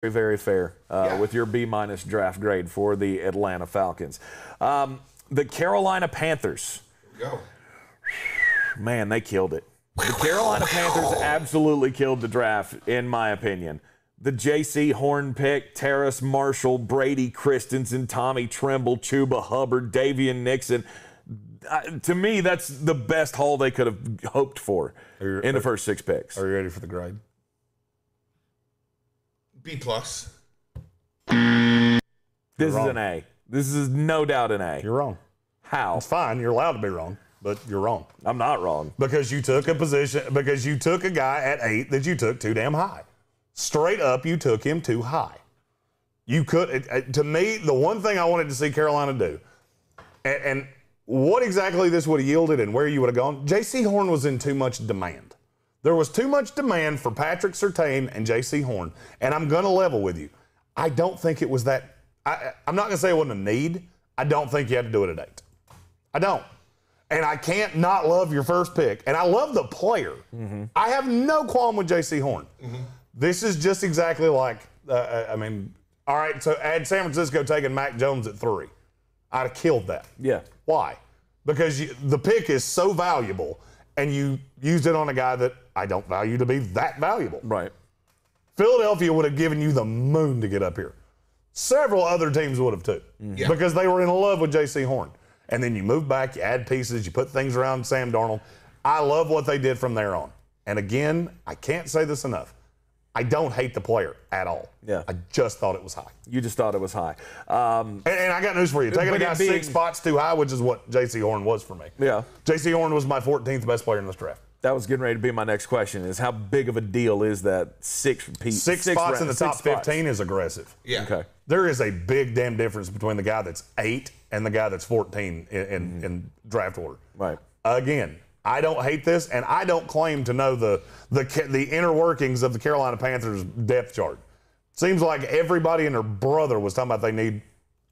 Very, very fair with your B- draft grade for the Atlanta Falcons. The Carolina Panthers. Go. Man, they killed it. The Carolina Panthers absolutely killed the draft, in my opinion. The Jaycee Horn pick, Terrace, Marshall, Brady Christensen, Tommy Tremble, Chuba Hubbard, Davian Nixon. To me, that's the best haul they could have hoped for in the first 6 picks. Are you ready for the grade? B+. This is an A. This is no doubt an A. You're wrong. How? It's fine. You're allowed to be wrong, but you're wrong. I'm not wrong. Because you took a guy at 8 that you took too damn high. Straight up, you took him too high. You could, to me, the one thing I wanted to see Carolina do, and what exactly this would have yielded and where you would have gone, Jaycee Horn was in too much demand. There was too much demand for Patrick Surtain and Jaycee Horn, and I'm going to level with you. I don't think it was that. I'm not going to say it wasn't a need. I don't think you had to do it at 8. I don't. And I can't not love your first pick. And I love the player. Mm-hmm. I have no qualm with Jaycee Horn. Mm-hmm. This is just exactly like, all right, so add San Francisco taking Mac Jones at 3. I'd have killed that. Yeah. Why? Because the pick is so valuable, and you used it on a guy that I don't value to be that valuable. Right. Philadelphia would have given you the moon to get up here. Several other teams would have too, because they were in love with Jaycee Horn. And then you move back, you add pieces, you put things around Sam Darnold. I love what they did from there on. And again, I can't say this enough. I don't hate the player at all. Yeah. I just thought it was high. You just thought it was high. And I got news for you. Taking a guy 6 spots too high, which is what Jaycee Horn was for me. Yeah. Jaycee Horn was my 14th best player in this draft. That was getting ready to be my next question, is how big of a deal is that 6 spots in the top 15 is aggressive. Yeah. Okay. There is a big damn difference between the guy that's 8 and the guy that's 14 in draft order. Right. Again, I don't hate this, and I don't claim to know the inner workings of the Carolina Panthers depth chart. Seems like everybody and their brother was talking about they need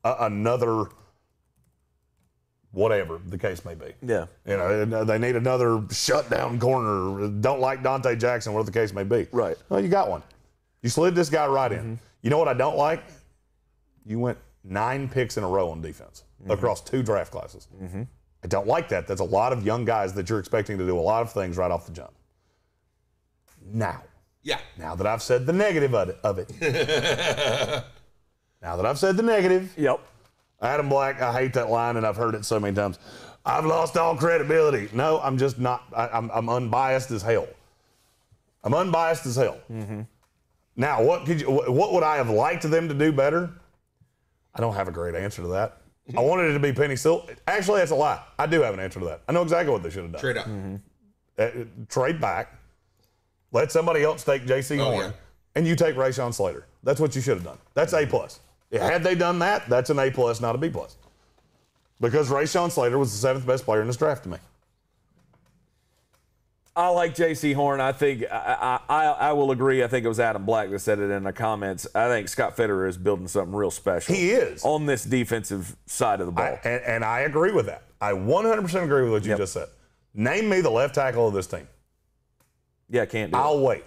another whatever the case may be. Yeah. You know, they need another shutdown corner. Don't like Dante Jackson, whatever the case may be. Right. Well, you got one. You slid this guy right in. You know what I don't like? You went 9 picks in a row on defense across 2 draft classes. I don't like that. That's a lot of young guys that you're expecting to do a lot of things right off the jump. Now that I've said the negative of it, now that I've said the negative, Yep. Adam Black, I hate that line, and I've heard it so many times. I've lost all credibility. No, I'm just not. I'm unbiased as hell. I'm unbiased as hell. Now, what would I have liked them to do better? I don't have a great answer to that. I wanted it to be Penny Silk. Actually, that's a lie. I do have an answer to that. I know exactly what they should have done. Trade up. Trade back. Let somebody else take Jaycee Horn, and you take Rashawn Slater. That's what you should have done. That's A+. Had they done that, that's an A+, not a B+. Because Rashawn Slater was the 7th best player in this draft to me. I like Jaycee Horn. I think I will agree. I think it was Adam Black that said it in the comments. I think Scott Fitterer is building something real special. He is. On this defensive side of the ball. And I agree with that. I 100% agree with what you just said. Name me the left tackle of this team. Yeah, can't do it. I'll wait.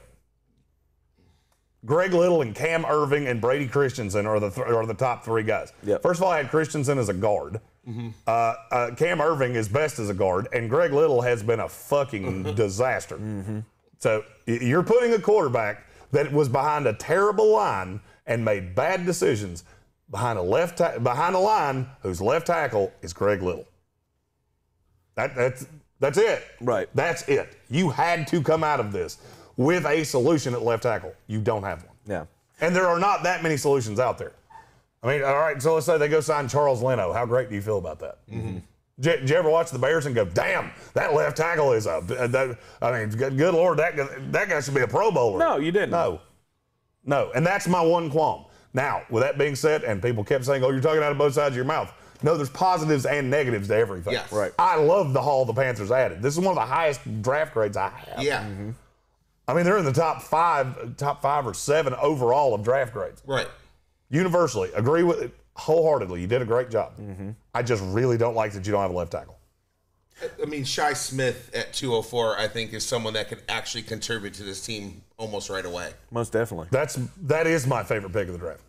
Greg Little and Cam Irving and Brady Christensen are the top 3 guys. Yep. First of all, I had Christensen as a guard. Cam Irving is best as a guard, and Greg Little has been a fucking disaster. So you're putting a quarterback that was behind a terrible line and made bad decisions behind a line whose left tackle is Greg Little. That's it. Right. That's it. You had to come out of this with a solution at left tackle. You don't have one. Yeah. And there are not that many solutions out there. I mean, all right, so let's say they go sign Charles Leno. How great do you feel about that? Did you ever watch the Bears and go, damn, that left tackle is good Lord, that guy should be a Pro Bowler. No, you didn't. No. And that's my one qualm. Now, with that being said, and people kept saying, oh, you're talking out of both sides of your mouth. No, there's positives and negatives to everything. Yes. Right. I love the haul the Panthers added. This is one of the highest draft grades I have. Yeah. I mean, they're in the top 5 or 7 overall of draft grades. Right. Universally, agree with it wholeheartedly. You did a great job. I just really don't like that you don't have a left tackle. I mean, Shi Smith at 204, I think, is someone that could actually contribute to this team almost right away. Most definitely. That is my favorite pick of the draft.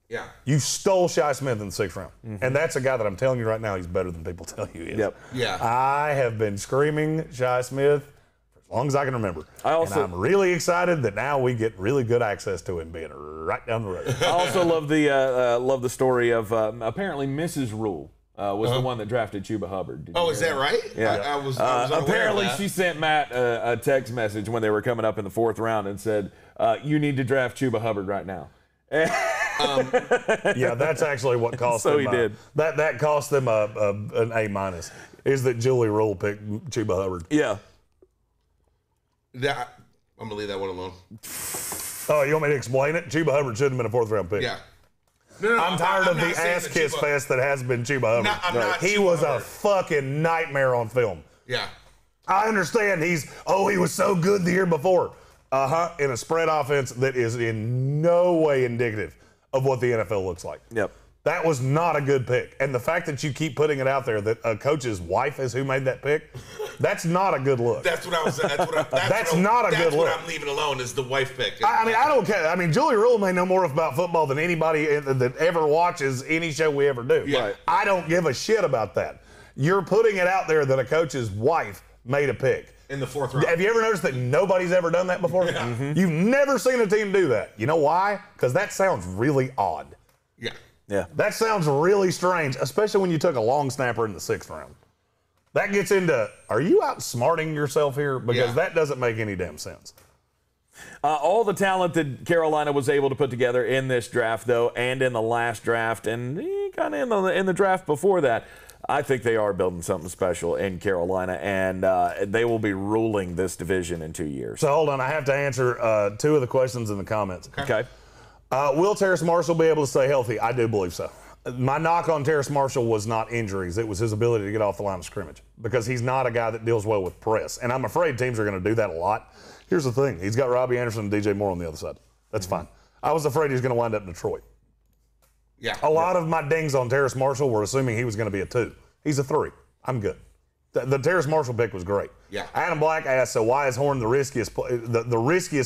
Yeah. You stole Shi Smith in the 6th round. And that's a guy that I'm telling you right now, he's better than people tell you he is. Yep. Yeah. I have been screaming Shi Smith for as long as I can remember. And I'm really excited that now we get really good access to him being right down the road. I also love the story of apparently Mrs. Rule. Was the one that drafted Chuba Hubbard. Is that right? Yeah. I was unaware apparently of that. she sent Matt a text message when they were coming up in the 4th round and said, you need to draft Chuba Hubbard right now. Yeah, that's actually what cost So them. he did. That cost them an A-, is that Julie Rule picked Chuba Hubbard. Yeah. I'm going to leave that one alone. Oh, you want me to explain it? Chuba Hubbard shouldn't have been a 4th round pick. Yeah. No, I'm tired of the not saying ass that kiss fest that has been Chuba Hubbard. I'm not He Chuba was Hubbard. a fucking nightmare on film. Yeah. I understand he was so good the year before. In a spread offense that is in no way indicative of what the NFL looks like. Yep. That was not a good pick. And the fact that you keep putting it out there that a coach's wife is who made that pick, that's not a good look. That's what I was. That's not a good look. That's what I'm leaving alone is the wife pick. I mean, I don't care. I mean, Julie Rule may know more about football than anybody that ever watches any show we ever do. Yeah. Right. I don't give a shit about that. You're putting it out there that a coach's wife made a pick. In the 4th round. Have you ever noticed that nobody's ever done that before? Yeah. Mm-hmm. You've never seen a team do that. You know why? Because that sounds really odd. Yeah. Yeah. That sounds really strange, especially when you took a long snapper in the 6th round. That gets into, are you outsmarting yourself here? Because that doesn't make any damn sense. All the talent that Carolina was able to put together in this draft, though, and in the last draft, and kind of in the draft before that, I think they are building something special in Carolina, and they will be ruling this division in 2 years. So hold on, I have to answer 2 of the questions in the comments. Okay. Will Terrace Marshall be able to stay healthy? I do believe so. My knock on Terrace Marshall was not injuries. It was his ability to get off the line of scrimmage because he's not a guy that deals well with press. And I'm afraid teams are going to do that a lot. Here's the thing. He's got Robbie Anderson and DJ Moore on the other side. That's fine. I was afraid he was going to wind up in Detroit. Yeah. A lot of my dings on Terrace Marshall were assuming he was going to be a 2. He's a 3. I'm good. The Terrace Marshall pick was great. Yeah. Adam Black asked, so why is Horn the riskiest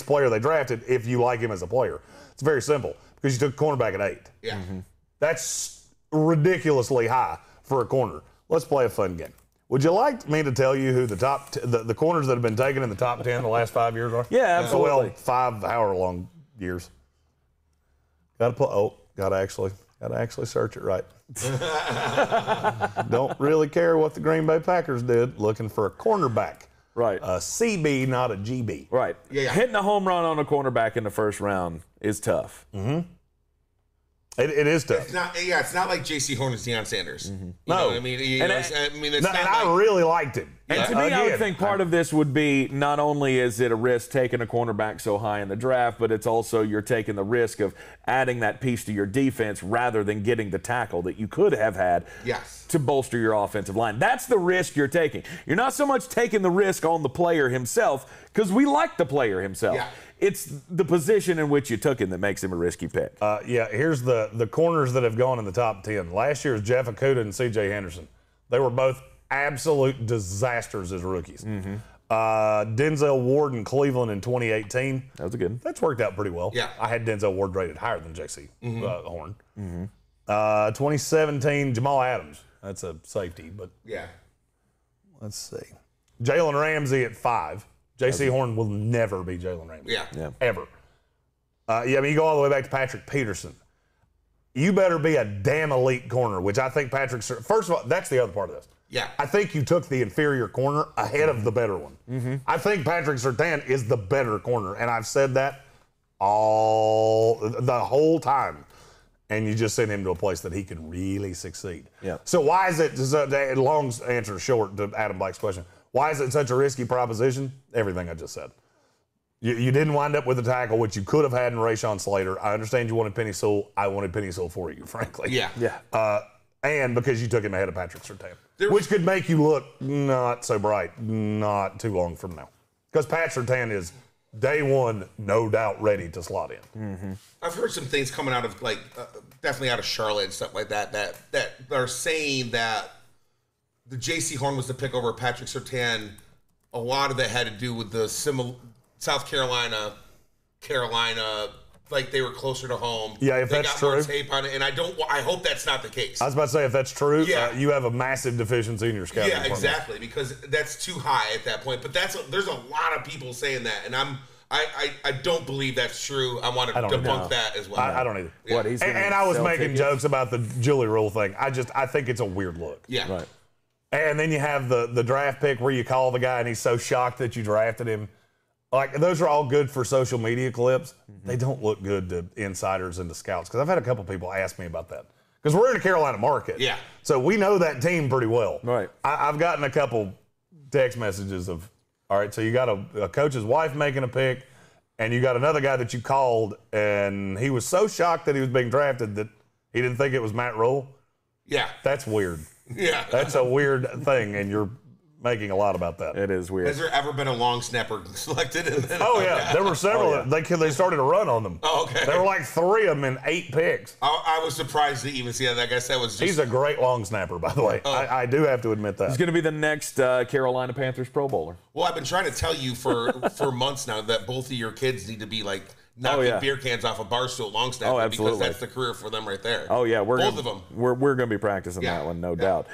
player they drafted if you like him as a player? It's very simple. Because you took a cornerback at 8. Yeah. Mm-hmm. That's ridiculously high for a corner. Let's play a fun game. Would you like me to tell you who the top the corners that have been taken in the top 10 the last 5 years are? Yeah, absolutely. Well, 5 hour-long years. Gotta actually search it right. Don't really care what the Green Bay Packers did looking for a cornerback. Right. A CB, not a GB. Right. Yeah. Hitting a home run on a cornerback in the 1st round is tough. Mm-hmm. It is tough. It's not like Jaycee Horn and Deion Sanders. Mm-hmm. You No. know what I mean? It's not I like, really liked him. And to me, I would think part of this would be not only is it a risk taking a cornerback so high in the draft, but it's also you're taking the risk of adding that piece to your defense rather than getting the tackle that you could have had to bolster your offensive line. That's the risk you're taking. You're not so much taking the risk on the player himself because we like the player himself. Yeah. It's the position in which you took him that makes him a risky pick. Here's the corners that have gone in the top 10. Last year's Jeff Okudah and C.J. Henderson. They were both absolute disasters as rookies. Mm-hmm. Denzel Ward in Cleveland in 2018. That was a good. That's worked out pretty well. Yeah. I had Denzel Ward rated higher than Jaycee Horn. Mm-hmm. 2017, Jamal Adams. That's a safety, but let's see. Jalen Ramsey at 5. Jaycee Horn will never be Jalen Ramsey. Yeah. Ever. You go all the way back to Patrick Peterson. You better be a damn elite corner, which I think first of all, that's the other part of this. Yeah. I think you took the inferior corner ahead of the better one. Mm-hmm. I think Patrick Surtain is the better corner, and I've said that the whole time. And you just send him to a place that he can really succeed. Yeah. So why is it, long answer short to Adam Black's question, why is it such a risky proposition? Everything I just said. You didn't wind up with a tackle, which you could have had in Rashawn Slater. I understand you wanted Penny Sewell. I wanted Penny Sewell for you, frankly. Yeah. And because you took him ahead of Patrick Surtain, which could make you look not so bright not too long from now. Because Pat Surtain is day one, no doubt ready to slot in. Mm-hmm. I've heard some things coming out of definitely out of Charlotte and stuff like that are saying that the Jaycee Horn was the pick over Patrick Surtain, a lot of that had to do with the South Carolina, like they were closer to home. Yeah, if they that's got more true. tape on it, and I hope that's not the case. I was about to say, if that's true, Yeah. you have a massive deficiency in your scouting. Yeah, department. exactly, because that's too high at that point. But there's a lot of people saying that, and I don't believe that's true. I want to debunk that as well. I don't either. Yeah. What, he's gonna And I was sell making tickets? jokes about the Julie Rule thing. I think it's a weird look. Yeah. Right. And then you have the draft pick where you call the guy and he's so shocked that you drafted him. Like, those are all good for social media clips. They don't look good to insiders and to scouts. Because I've had a couple people ask me about that. Because we're in a Carolina market. Yeah. So we know that team pretty well. Right. I've gotten a couple text messages of, all right, so you got a coach's wife making a pick, and you got another guy that you called, and he was so shocked that he was being drafted that he didn't think it was Matt Rule. Yeah. That's weird. Yeah. That's a weird thing, and you're making a lot of about that. It is weird. Has there ever been a long snapper selected? Oh, yeah. There were several. Oh, yeah. They started to run on them. Oh, okay. There were like 3 of them in 8 picks. I was surprised to even see that. I guess that was just. He's a great long snapper, by the way. I do have to admit that. He's going to be the next Carolina Panthers Pro Bowler. Well, I've been trying to tell you for months now that both of your kids need to be like knocking yeah. beer cans off a barstool long snapper because absolutely. that's the career for them right there. Oh, yeah. Both of them. We're going to be practicing that one, no doubt.